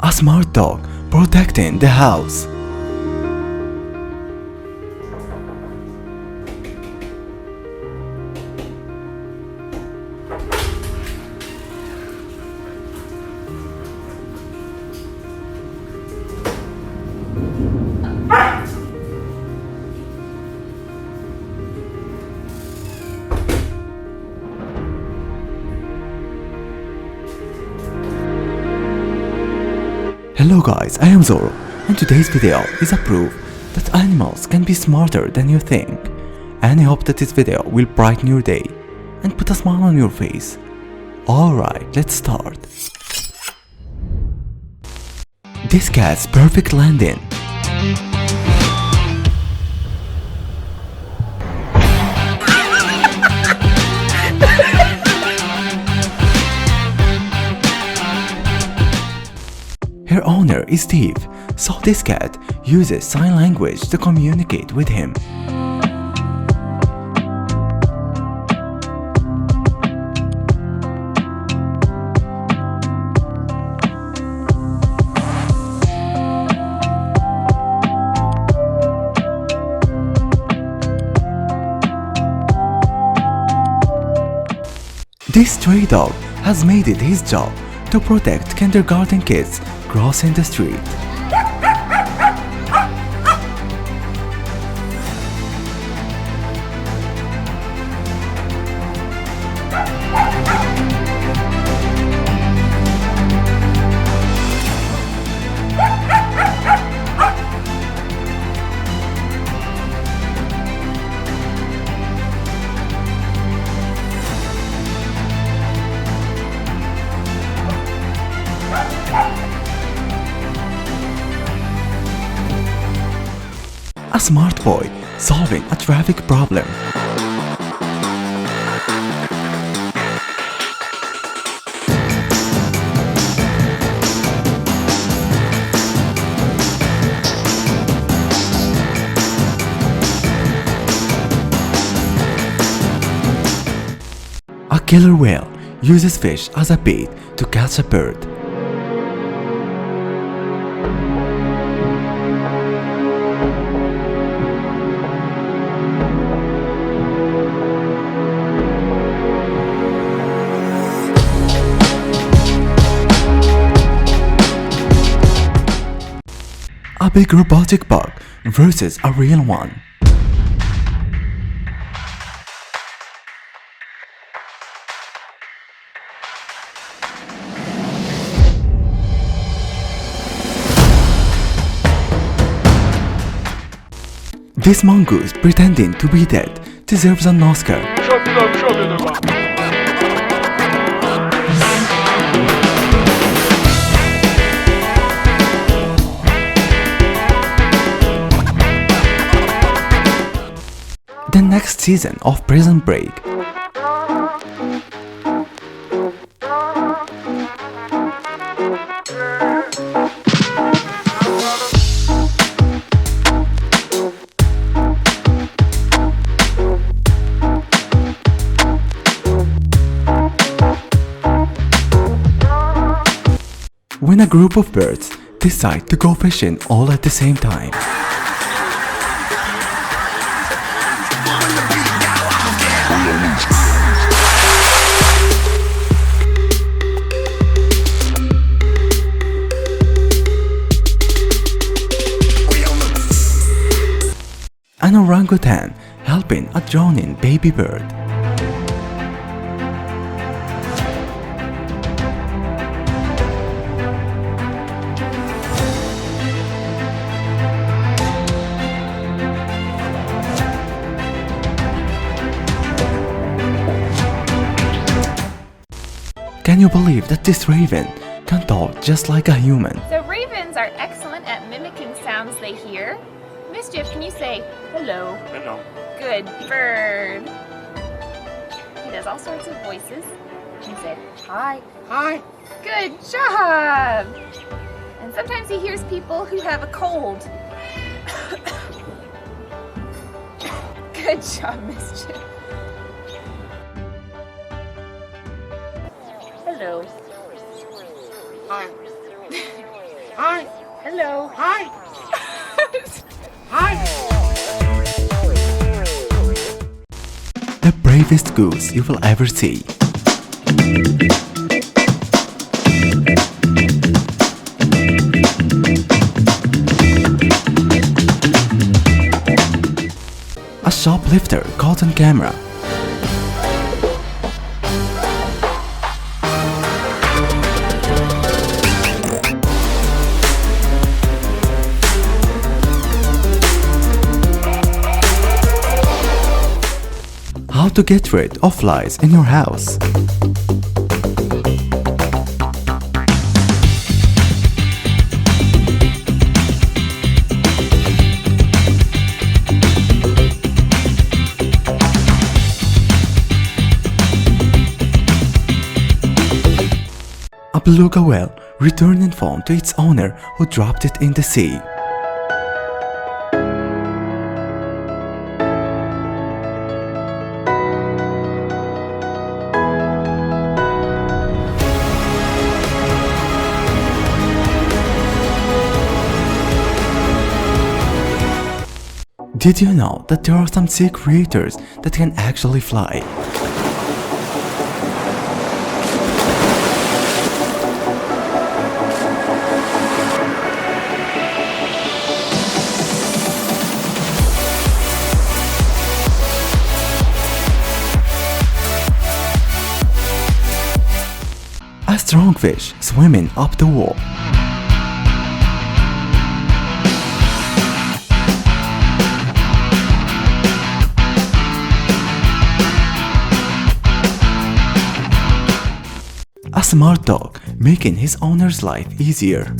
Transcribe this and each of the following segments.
A smart dog protecting the house. Hello guys, I am Zorro, and today's video is a proof that animals can be smarter than you think. And I hope that this video will brighten your day and put a smile on your face. Alright, let's start. This cat's perfect landing. Her owner is Steve, so this cat uses sign language to communicate with him. This stray dog has made it his job to protect kindergarten kids crossing the street. A smart boy solving a traffic problem. A killer whale uses fish as a bait to catch a bird. A big robotic bug versus a real one. This mongoose pretending to be dead deserves an Oscar. The next season of Prison Break. When a group of birds decide to go fishing all at the same time. An orangutan helping a drowning baby bird. Can you believe that this raven can talk just like a human? So ravens are excellent at mimicking sounds they hear. Mischief, can you say hello? Hello. Good bird. He does all sorts of voices. He said hi. Hi. Good job. And sometimes he hears people who have a cold. Good job, Mischief. Hello. Hi. Hi. Hello. Hi. Hi. The bravest goose you will ever see. A shoplifter caught on camera. How to get rid of flies in your house. A beluga whale returned and found to its owner who dropped it in the sea. Did you know that there are some sea creatures that can actually fly? A strong fish swimming up the wall. A smart dog making his owner's life easier.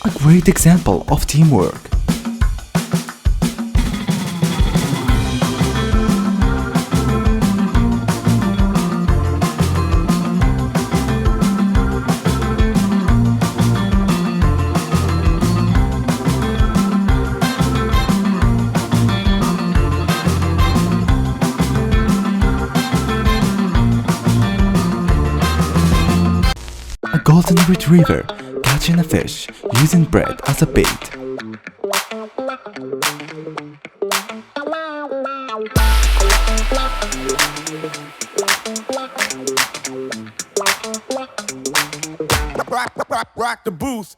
A great example of teamwork. A golden retriever catching a fish using bread as a bait. Rock the booth.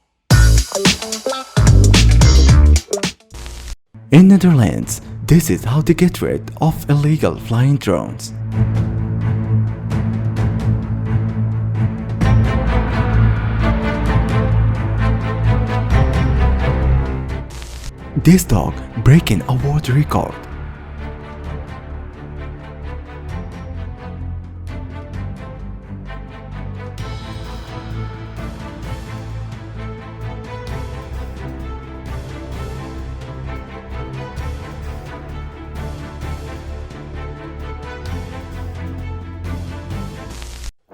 In Netherlands, this is how to get rid of illegal flying drones. This dog breaking a world record.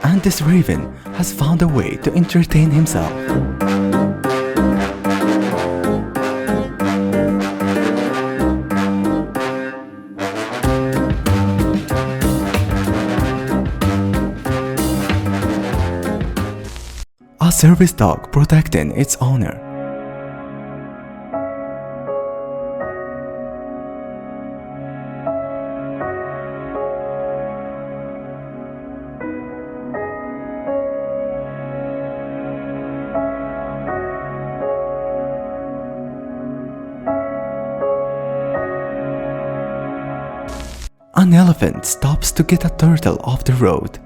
And this raven has found a way to entertain himself. A service dog protecting its owner. An elephant stops to get a turtle off the road.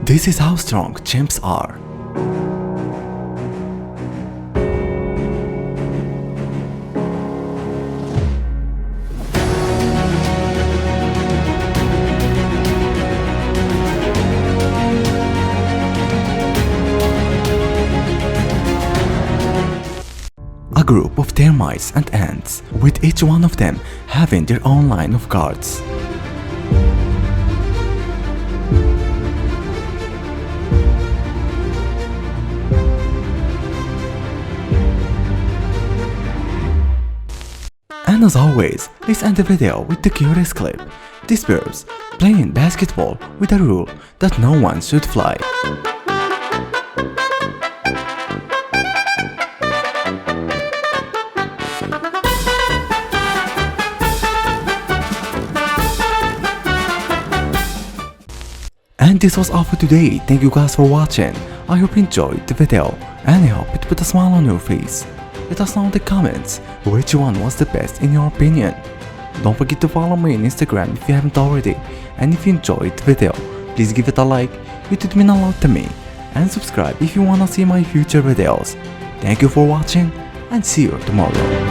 This is how strong chimps are. group of termites and ants, with each one of them having their own line of guards. And as always, let's end the video with the curious clip. These birds playing basketball with a rule that no one should fly. And this was all for today. Thank you guys for watching. I hope you enjoyed the video and I hope it put a smile on your face. Let us know in the comments which one was the best in your opinion. Don't forget to follow me on Instagram if you haven't already, and if you enjoyed the video, please give it a like, it would mean a lot to me, and subscribe if you wanna see my future videos. Thank you for watching and see you tomorrow.